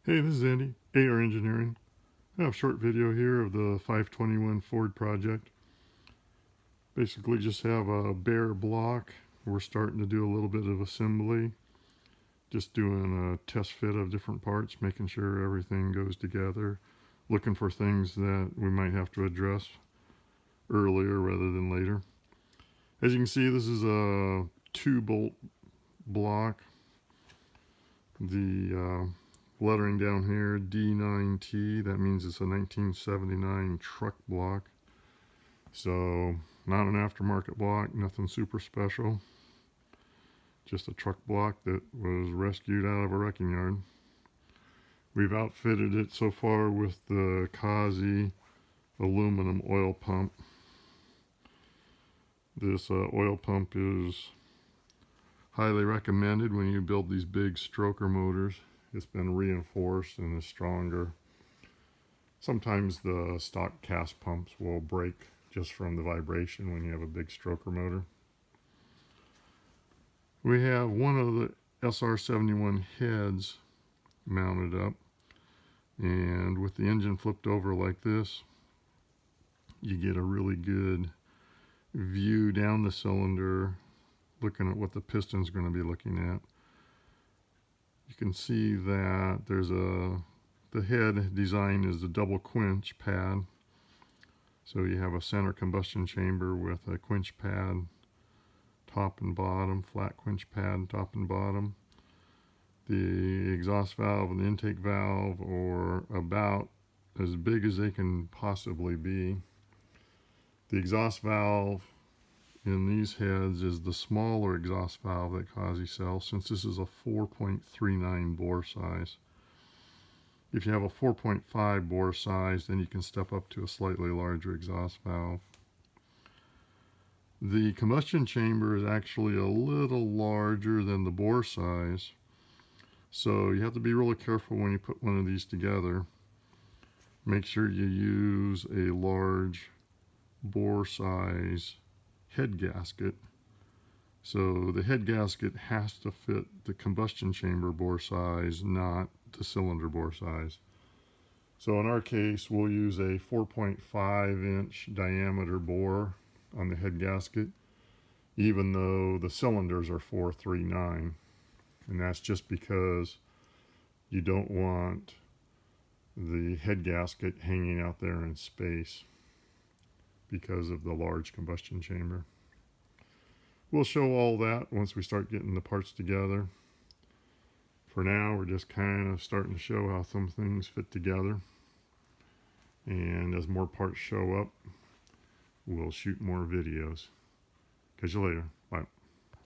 Hey, this is Andy, AR Engineering. I have a short video here of the 521 Ford project. Basically just have a bare block. We're starting to do a little bit of assembly. Just doing a test fit of different parts, making sure everything goes together. Looking for things that we might have to address earlier rather than later. As you can see, this is a 2-bolt block. The lettering down here, D9T, that means it's a 1979 truck block. So not an aftermarket block, nothing super special. Just a truck block that was rescued out of a wrecking yard. We've outfitted it so far with the Kaase aluminum oil pump. This oil pump is highly recommended when you build these big stroker motors. It's been reinforced and is stronger. Sometimes the stock Kaase pumps will break just from the vibration when you have a big stroker motor. We have one of the SR71 heads mounted up, and with the engine flipped over like this, you get a really good view down the cylinder, looking at what the piston's going to be looking at. You can see that the head design is the double quench pad. So you have a center combustion chamber with a quench pad top and bottom, flat quench pad top and bottom. The exhaust valve and the intake valve are about as big as they can possibly be. The exhaust valve in these heads is the smaller exhaust valve that Kaase sells, since this is a 4.39 bore size. If you have a 4.5 bore size, then you can step up to a slightly larger exhaust valve. The combustion chamber is actually a little larger than the bore size, so you have to be really careful when you put one of these together. Make sure you use a large bore size head gasket. So the head gasket has to fit the combustion chamber bore size, not the cylinder bore size. So in our case, we'll use a 4.5-inch diameter bore on the head gasket, even though the cylinders are 439. And that's just because you don't want the head gasket hanging out there in space because of the large combustion chamber. We'll show all that once we start getting the parts together. For now, we're just kind of starting to show how some things fit together. And as more parts show up, we'll shoot more videos. Catch you later. Bye.